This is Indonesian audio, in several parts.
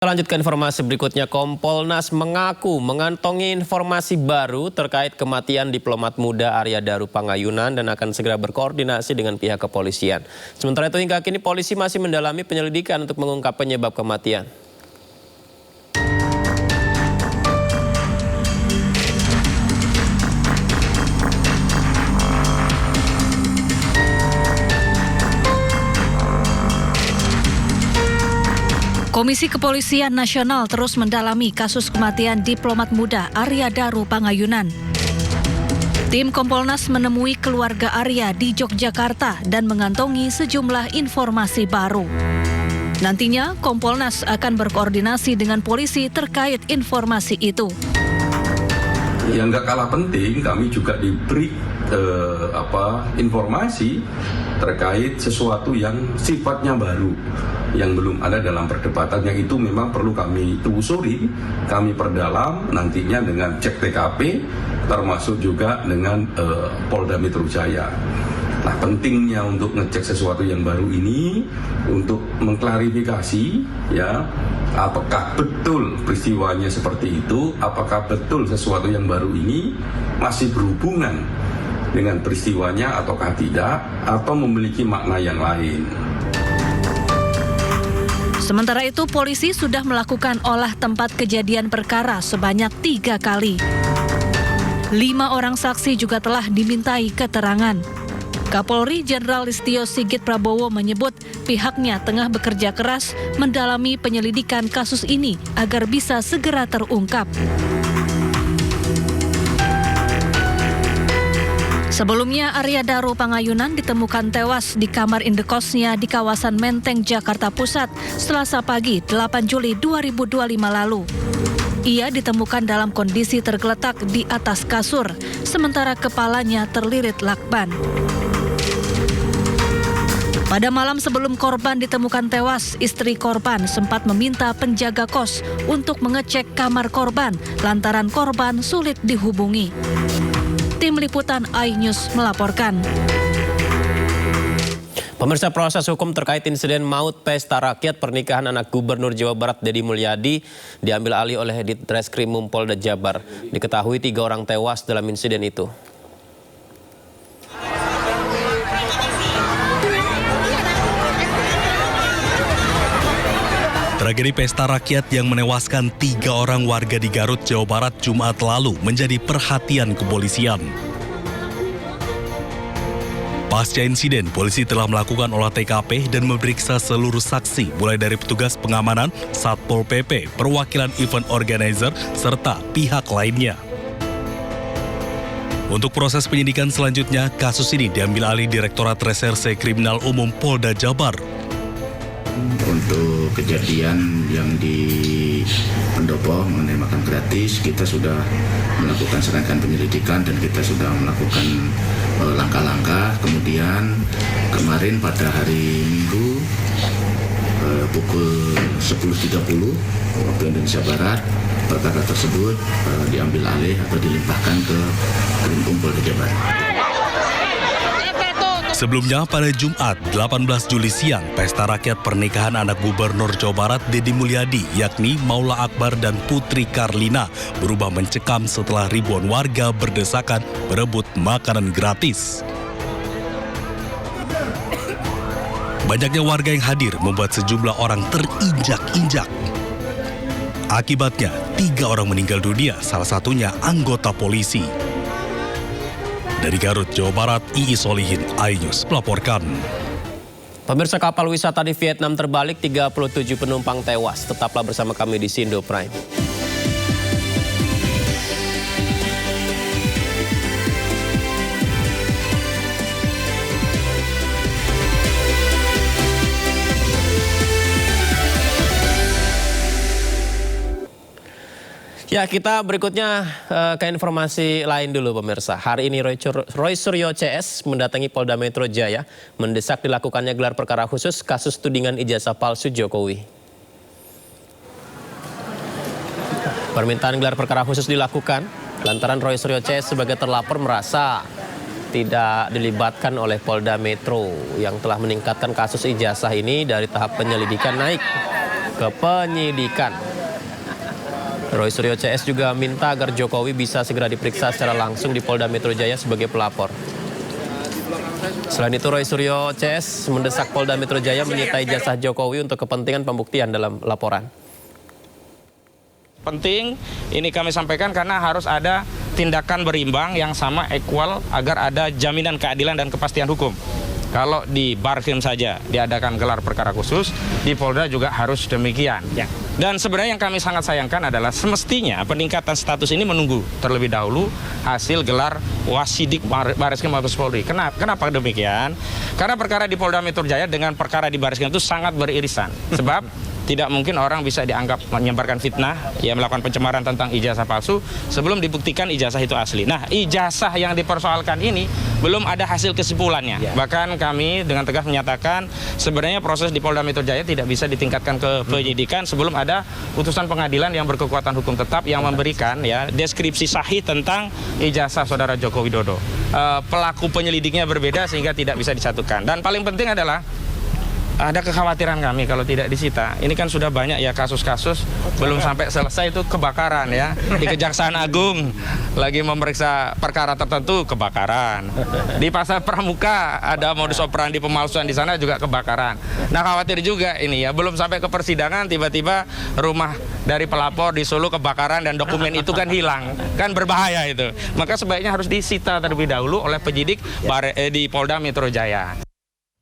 Lanjutkan informasi berikutnya, Kompolnas mengaku mengantongi informasi baru terkait kematian diplomat muda Arya Daru Pangayunan dan akan segera berkoordinasi dengan pihak kepolisian. Sementara itu hingga kini polisi masih mendalami penyelidikan untuk mengungkap penyebab kematian. Komisi Kepolisian Nasional terus mendalami kasus kematian diplomat muda Arya Daru Pangayunan. Tim Kompolnas menemui keluarga Arya di Yogyakarta dan mengantongi sejumlah informasi baru. Nantinya Kompolnas akan berkoordinasi dengan polisi terkait informasi itu. Yang nggak kalah penting, kami juga diberi informasi terkait sesuatu yang sifatnya baru, yang belum ada dalam perdebatan, yang itu memang perlu kami telusuri, kami perdalam nantinya dengan cek TKP, termasuk juga dengan Polda Metro Jaya. Nah, pentingnya untuk ngecek sesuatu yang baru ini untuk mengklarifikasi ya, apakah betul peristiwanya seperti itu, apakah betul sesuatu yang baru ini masih berhubungan dengan peristiwanya ataukah tidak, atau memiliki makna yang lain. Sementara itu, polisi sudah melakukan olah tempat kejadian perkara sebanyak 3 kali. 5 orang saksi juga telah dimintai keterangan. Kapolri Jenderal Listio Sigit Prabowo menyebut pihaknya tengah bekerja keras mendalami penyelidikan kasus ini agar bisa segera terungkap. Sebelumnya, Arya Daru Pangayunan ditemukan tewas di kamar indekosnya di kawasan Menteng, Jakarta Pusat, Selasa pagi 8 Juli 2025 lalu. Ia ditemukan dalam kondisi tergeletak di atas kasur, sementara kepalanya terlilit lakban. Pada malam sebelum korban ditemukan tewas, istri korban sempat meminta penjaga kos untuk mengecek kamar korban lantaran korban sulit dihubungi. Tim Liputan iNews melaporkan. Pemirsa, proses hukum terkait insiden maut pesta rakyat pernikahan anak Gubernur Jawa Barat Deddy Mulyadi diambil alih oleh Ditreskrim Polda Jabar. Diketahui 3 orang tewas dalam insiden itu. Tragedi pesta rakyat yang menewaskan 3 orang warga di Garut, Jawa Barat Jumat lalu menjadi perhatian kepolisian. Pasca insiden, polisi telah melakukan olah TKP dan memeriksa seluruh saksi, mulai dari petugas pengamanan, Satpol PP, perwakilan event organizer, serta pihak lainnya. Untuk proses penyidikan selanjutnya, kasus ini diambil alih Direktorat Reserse Kriminal Umum Polda Jabar. Untuk kejadian yang di Pendopo mengenai makan gratis, kita sudah melakukan serangkaian penyelidikan dan kita sudah melakukan langkah-langkah. Kemudian kemarin pada hari Minggu pukul 10.30 waktu Indonesia Barat, perkara tersebut diambil alih atau dilimpahkan ke Krimum Polda Jabar. Sebelumnya pada Jumat 18 Juli siang, pesta rakyat pernikahan anak Gubernur Jawa Barat Deddy Mulyadi, yakni Maula Akbar dan Putri Karlina, berubah mencekam setelah ribuan warga berdesakan berebut makanan gratis. Banyaknya warga yang hadir membuat sejumlah orang terinjak-injak. Akibatnya, 3 orang meninggal dunia, salah satunya anggota polisi. Dari Garut, Jawa Barat, Iis Solihin, iNews melaporkan. Pemirsa, kapal wisata di Vietnam terbalik, 37 penumpang tewas. Tetaplah bersama kami di Sindo Prime. Ya, kita berikutnya ke informasi lain dulu pemirsa. Hari ini Roy Suryo CS mendatangi Polda Metro Jaya mendesak dilakukannya gelar perkara khusus kasus tudingan ijazah palsu Jokowi. Permintaan gelar perkara khusus dilakukan lantaran Roy Suryo CS sebagai terlapor merasa tidak dilibatkan oleh Polda Metro yang telah meningkatkan kasus ijazah ini dari tahap penyelidikan naik ke penyidikan. Roy Suryo CS juga minta agar Jokowi bisa segera diperiksa secara langsung di Polda Metro Jaya sebagai pelapor. Selain itu, Roy Suryo CS mendesak Polda Metro Jaya menyita ijazah Jokowi untuk kepentingan pembuktian dalam laporan. Penting ini kami sampaikan karena harus ada tindakan berimbang yang sama, equal, agar ada jaminan keadilan dan kepastian hukum. Kalau di Barkrim saja diadakan gelar perkara khusus, di Polda juga harus demikian. Dan sebenarnya yang kami sangat sayangkan adalah semestinya peningkatan status ini menunggu terlebih dahulu hasil gelar Wasidik Bareskrim Mabes Polri. Kenapa demikian? Karena perkara di Polda Metro Jaya dengan perkara di Bareskrim itu sangat beririsan. Sebab tidak mungkin orang bisa dianggap menyebarkan fitnah, ya melakukan pencemaran tentang ijazah palsu sebelum dibuktikan ijazah itu asli. Nah, ijazah yang dipersoalkan ini belum ada hasil kesimpulannya. Bahkan kami dengan tegas menyatakan sebenarnya proses di Polda Metro Jaya tidak bisa ditingkatkan ke penyidikan sebelum ada putusan pengadilan yang berkekuatan hukum tetap yang memberikan ya deskripsi sahih tentang ijazah saudara Joko Widodo. Pelaku penyelidiknya berbeda sehingga tidak bisa disatukan. Dan paling penting adalah ada kekhawatiran kami kalau tidak disita. Ini kan sudah banyak ya kasus-kasus belum sampai selesai itu kebakaran ya. Di Kejaksaan Agung lagi memeriksa perkara tertentu kebakaran. Di Pasar Pramuka ada modus operandi pemalsuan di sana juga kebakaran. Nah, khawatir juga ini ya belum sampai ke persidangan tiba-tiba rumah dari pelapor di Solo kebakaran dan dokumen itu kan hilang. Kan berbahaya itu. Maka sebaiknya harus disita terlebih dahulu oleh penyidik di Polda Metro Jaya.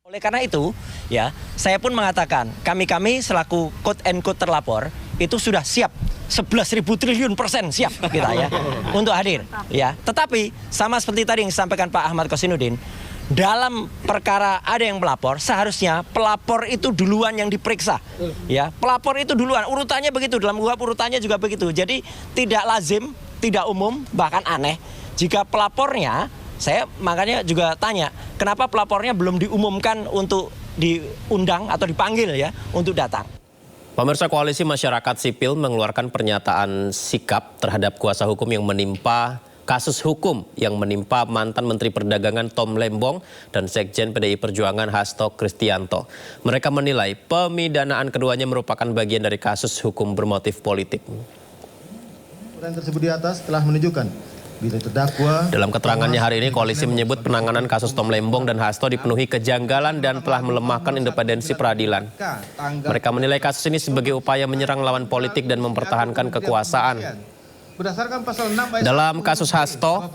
Oleh karena itu, ya, saya pun mengatakan kami selaku quote and quote terlapor itu sudah siap 11.000 triliun % siap kita ya untuk hadir. Ya, tetapi sama seperti tadi yang disampaikan Pak Ahmad Kosinuddin, dalam perkara ada yang melapor, seharusnya pelapor itu duluan yang diperiksa. Ya, pelapor itu duluan, urutannya begitu, dalam KUHP urutannya juga begitu. Jadi tidak lazim, tidak umum, bahkan aneh jika pelapornya, saya makanya juga tanya, kenapa pelapornya belum diumumkan untuk diundang atau dipanggil ya untuk datang. Pemirsa, Koalisi Masyarakat Sipil mengeluarkan pernyataan sikap terhadap kuasa hukum yang menimpa kasus hukum yang menimpa mantan Menteri Perdagangan Tom Lembong dan Sekjen PDI Perjuangan Hasto Kristianto. Mereka menilai pemidanaan keduanya merupakan bagian dari kasus hukum bermotif politik. Yang tersebut di atas telah menunjukkan dalam keterangannya hari ini, Koalisi menyebut penanganan kasus Tom Lembong dan Hasto dipenuhi kejanggalan dan telah melemahkan independensi peradilan. Mereka menilai kasus ini sebagai upaya menyerang lawan politik dan mempertahankan kekuasaan. Dalam kasus Hasto,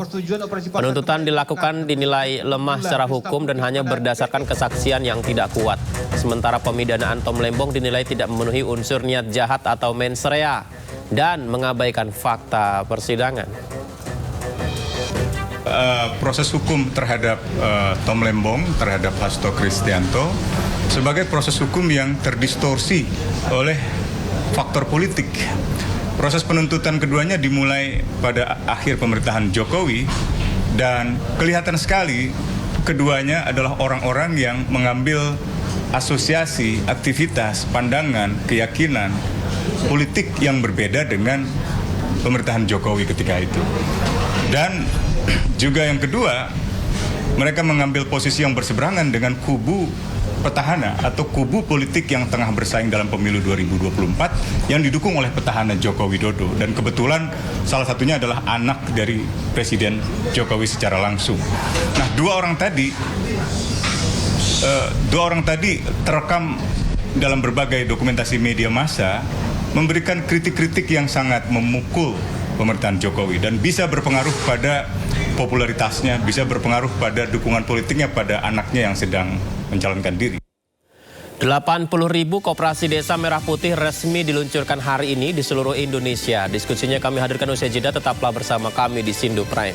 penuntutan dilakukan dinilai lemah secara hukum dan hanya berdasarkan kesaksian yang tidak kuat. Sementara pemidanaan Tom Lembong dinilai tidak memenuhi unsur niat jahat atau mens rea dan mengabaikan fakta persidangan. Proses hukum terhadap Tom Lembong, terhadap Hasto Kristianto sebagai proses hukum yang terdistorsi oleh faktor politik. Proses penuntutan keduanya dimulai pada akhir pemerintahan Jokowi dan kelihatan sekali keduanya adalah orang-orang yang mengambil asosiasi, aktivitas, pandangan, keyakinan politik yang berbeda dengan pemerintahan Jokowi ketika itu. Dan juga yang kedua, mereka mengambil posisi yang berseberangan dengan kubu petahana atau kubu politik yang tengah bersaing dalam pemilu 2024 yang didukung oleh petahana Joko Widodo. Dan kebetulan salah satunya adalah anak dari Presiden Jokowi secara langsung. Nah, dua orang tadi terekam dalam berbagai dokumentasi media massa memberikan kritik-kritik yang sangat memukul pemerintahan Jokowi dan bisa berpengaruh pada popularitasnya, bisa berpengaruh pada dukungan politiknya pada anaknya yang sedang mencalonkan diri. 80.000 koperasi desa Merah Putih resmi diluncurkan hari ini di seluruh Indonesia. Diskusinya kami hadirkan usai jeda, tetaplah bersama kami di Sindu Prime.